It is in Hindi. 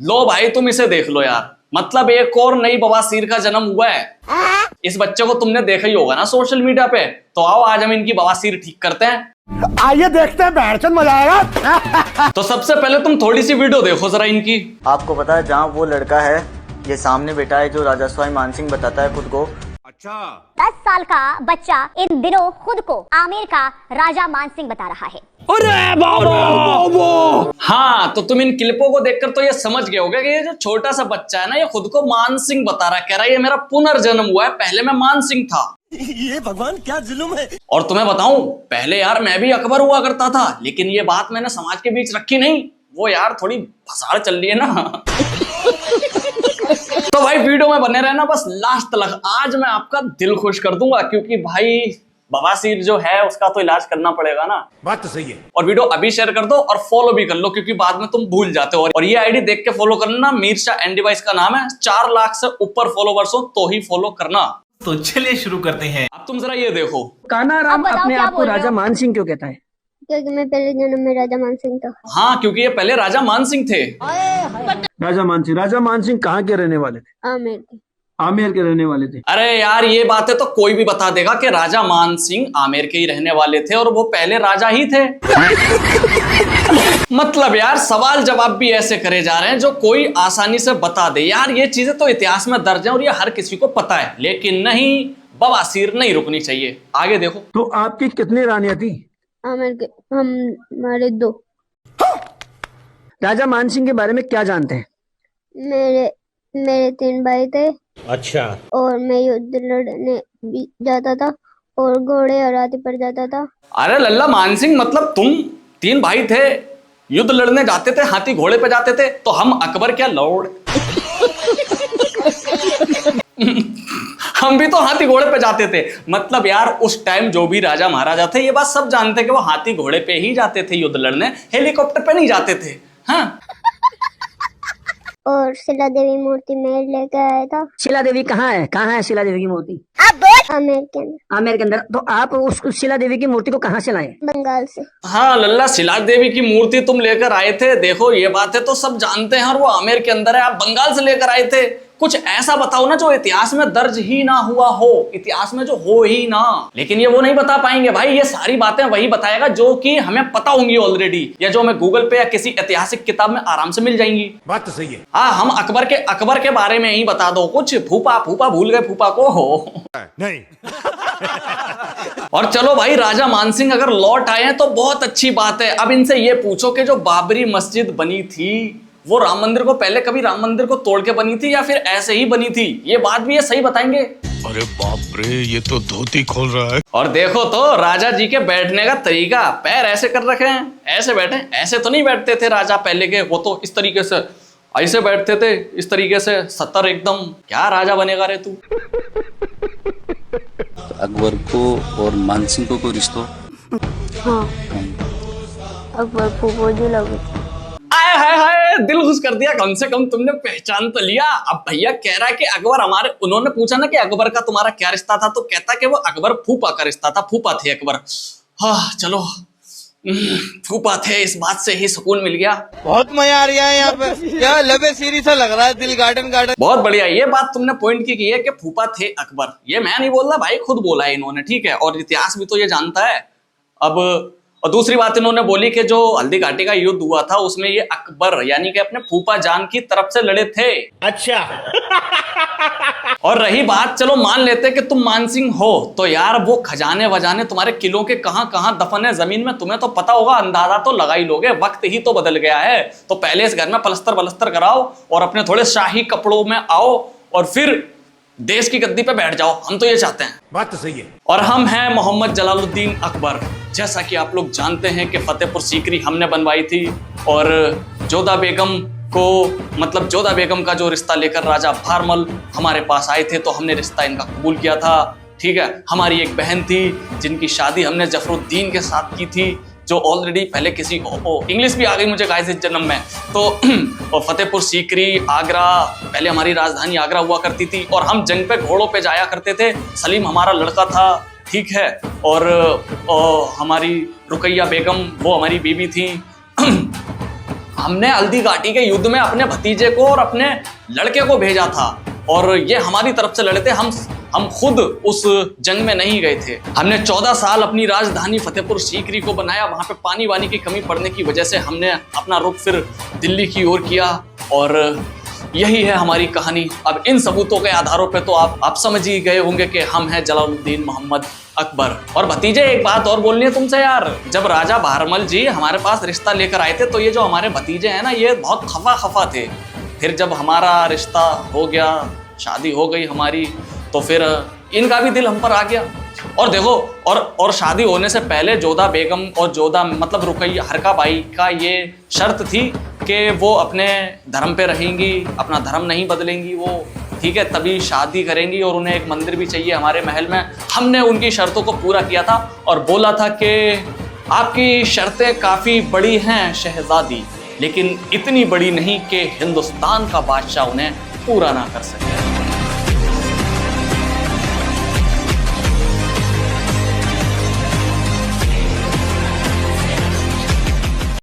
लो भाई तुम इसे देख लो यार, मतलब एक और नई बवासीर का जन्म हुआ है। इस बच्चे को तुमने देखा ही होगा ना सोशल मीडिया पे। तो आओ आज हम इनकी बवासीर ठीक करते हैं। आइए देखते हैं, बैठचंद मजा आएगा। तो सबसे पहले तुम थोड़ी सी वीडियो देखो जरा इनकी। आपको पता है जहाँ वो लड़का है, ये सामने बेटा है जो राजा स्वामी मानसिंह बताता है खुद को। अच्छा 10 साल का बच्चा इन दिनों खुद को आमेर का राजा मानसिंह बता रहा है। अरे बाबा। हाँ तो तुम इन क्लिपों को देखकर तो ये समझ गए होगे कि ये जो छोटा सा बच्चा है ना, ये खुद को मानसिंह बता रहा है। कह रहा है ये मेरा पुनर्जन्म हुआ है, पहले मैं मानसिंह था। ये भगवान क्या जुल्म है। और तुम्हें बताऊं, पहले यार मैं भी अकबर हुआ करता था, लेकिन ये बात मैंने समाज के बीच रखी नहीं। वो यार थोड़ी भसाड़ चल रही है ना। तो भाई वीडियो में बने रहना बस लास्ट तक। आज मैं आपका दिल खुश कर दूंगा, क्योंकि भाई बवासीर जो है उसका तो इलाज करना पड़ेगा ना। बात तो सही है। और वीडियो अभी शेयर कर दो और फॉलो भी कर लो, क्योंकि बाद में तुम भूल जाते हो। और ये आईडी देख के फॉलो करना, मीरशाह एंड डिवाइस का नाम है। 4 लाख से ऊपर फॉलोवर्स हो तो ही फॉलो करना। तो चलिए शुरू करते हैं। अब तुम जरा ये देखो, कान्हाराम अपने आप को राजा मानसिंह क्यों कहता है? क्योंकि मैं पहले जन्म में राजा मानसिंह था। हाँ क्योंकि ये पहले राजा मानसिंह थे। राजा मानसिंह कहाँ के रहने वाले थे? आमेर के। आमेर के रहने वाले थे। अरे यार ये बातें तो कोई भी बता देगा कि राजा मानसिंह आमेर के ही रहने वाले थे और वो पहले राजा ही थे। मतलब यार सवाल जवाब भी ऐसे करे जा रहे हैं जो कोई आसानी से बता दे। यार ये चीजें तो इतिहास में दर्ज है और ये हर किसी को पता है, लेकिन नहीं, बवासीर नहीं रुकनी चाहिए। आगे देखो। तो आपकी कितनी रानियां थी? आमेर के हमारे 2। राजा मानसिंह के बारे में क्या जानते हैं? मेरे 3 भाई थे। अच्छा। और मैं युद्ध लड़ने भी जाता था और घोड़े और हाथी पर जाता था। अरे लल्ला मानसिंह, मतलब तुम 3 भाई थे, युद्ध लड़ने जाते थे, हाथी घोड़े पे जाते थे, तो हम अकबर क्या लौड़। हम भी तो हाथी घोड़े पे जाते थे। मतलब यार उस टाइम जो भी राजा महाराजा थे ये बात सब जानते कि वो हाथी घोड़े पे ही जाते थे युद्ध लड़ने, हेलीकॉप्टर पे नहीं जाते थे। हाँ और शिला देवी मूर्ति मैं लेकर आया था। शिला देवी कहाँ है? कहाँ है शिला देवी की मूर्ति? आमेर के अंदर। आमेर के अंदर। तो आप उस शिला देवी की मूर्ति को कहाँ से लाए? बंगाल से। हाँ लल्ला, शिला देवी की मूर्ति तुम लेकर आए थे। देखो ये बातें तो सब जानते हैं और वो आमेर के अंदर है, आप बंगाल से लेकर आए थे। कुछ ऐसा बताओ ना जो इतिहास में दर्ज ही ना हुआ हो, इतिहास में जो हो ही ना। लेकिन ये वो नहीं बता पाएंगे भाई, ये सारी बातें वही बताएगा जो कि हमें पता होंगी ऑलरेडी, या जो हमें गूगल पे या किसी ऐतिहासिक किताब में आराम से मिल जाएंगी। बात तो सही है। हाँ हम अकबर के बारे में ही बता दो कुछ। फूफा भूल गए फूफा को हो। नहीं। और चलो भाई, राजा मानसिंह अगर लौट आए हैं तो बहुत अच्छी बात है। अब इनसे ये पूछो कि जो बाबरी मस्जिद बनी थी वो राम मंदिर को पहले कभी राम मंदिर को तोड़ के बनी थी या फिर ऐसे ही बनी थी? ये बात भी ये सही बताएंगे। अरे बाप रे, ये तो धोती खोल रहा है। और देखो तो राजा जी के बैठने का तरीका, पैर ऐसे कर रखे हैं, ऐसे बैठे। ऐसे तो नहीं बैठते थे राजा पहले के, वो तो इस तरीके से ऐसे बैठते थे, इस तरीके से सतर एकदम। क्या राजा बनेगा रे तू। अकबर को और मानसिंह को कोई रिश्ता? हाँ अकबर फूफो जी लगे थे। आए हाय हाय, दिल खुश कर दिया। कम से कम तुमने पहचान तो लिया। अब भैया कह रहा है कि अकबर हमारे, उन्होंने पूछा ना कि अकबर का तुम्हारा क्या रिश्ता था, तो कहता कि वो अकबर फूफा का रिश्ता था, फूफा थे अकबर। हाँ चलो, फूफा थे, इस बात से ही सुकून मिल गया। बहुत मजा आ रहा है यहाँ पे, क्या लबे सीरी सा लग रहा है, दिल गार्डन। बहुत बढ़िया, ये बात तुमने पॉइंट की है कि फूफा थे अकबर। ये मैं नहीं बोल रहा भाई, खुद बोला है इन्होंने, ठीक है। और इतिहास भी तो ये जानता है। अब और दूसरी बात इन्होंने बोली कि जो हल्दी घाटी का युद्ध हुआ था उसमें ये अकबर यानी कि अपने फूफा जान की तरफ से लड़े थे। अच्छा। और रही बात, चलो मान लेते कि तुम मानसिंह हो, तो यार वो खजाने वजाने तुम्हारे किलों के कहां कहां दफन है जमीन में, तुम्हें तो पता होगा, अंदाजा तो लगा ही लोगे। वक्त ही तो बदल गया है। तो पहले इस घर में पलस्तर कराओ और अपने थोड़े शाही कपड़ों में आओ और फिर देश की गद्दी पे बैठ जाओ। हम तो ये चाहते हैं। बात तो सही है। और हम हैं मोहम्मद जलालुद्दीन अकबर। जैसा कि आप लोग जानते हैं कि फतेहपुर सीकरी हमने बनवाई थी और जोधा बेगम को, मतलब जोधा बेगम का जो रिश्ता लेकर राजा भारमल हमारे पास आए थे, तो हमने रिश्ता इनका कबूल किया था, ठीक है। हमारी एक बहन थी जिनकी शादी हमने जफरुद्दीन के साथ की थी, जो ऑलरेडी पहले किसी इंग्लिश भी आ गई मुझे गाइस इस जन्म में। तो और फतेहपुर सीकरी, आगरा, पहले हमारी राजधानी आगरा हुआ करती थी और हम जंग पे घोड़ों पे जाया करते थे। सलीम हमारा लड़का था, ठीक है। और हमारी रुकैया बेगम वो हमारी बीवी थी। हमने हल्दी घाटी के युद्ध में अपने भतीजे को और अपने लड़के को भेजा था और ये हमारी तरफ से लड़े थे। हम खुद उस जंग में नहीं गए थे। हमने 14 साल अपनी राजधानी फतेहपुर सीकरी को बनाया। वहां पे पानी वानी की कमी पड़ने की वजह से हमने अपना रुख फिर दिल्ली की ओर किया और यही है हमारी कहानी। अब इन सबूतों के आधारों पे तो आप समझ ही गए होंगे कि हम हैं जलालुद्दीन मोहम्मद अकबर। और भतीजे, एक बात और बोलनी है तुमसे यार, जब राजा बहरमल जी हमारे पास रिश्ता लेकर आए थे तो ये जो हमारे भतीजे हैं ना, ये बहुत खफा थे। फिर जब हमारा रिश्ता हो गया, शादी हो गई हमारी, तो फिर इनका भी दिल हम पर आ गया। और देखो, और शादी होने से पहले जोधा बेगम और जोधा मतलब रुकैया हरका बाई का ये शर्त थी कि वो अपने धर्म पे रहेंगी, अपना धर्म नहीं बदलेंगी वो, ठीक है, तभी शादी करेंगी और उन्हें एक मंदिर भी चाहिए हमारे महल में। हमने उनकी शर्तों को पूरा किया था और बोला था कि आपकी शर्तें काफ़ी बड़ी हैं शहजादी, लेकिन इतनी बड़ी नहीं कि हिंदुस्तान का बादशाह उन्हें पूरा ना कर सके।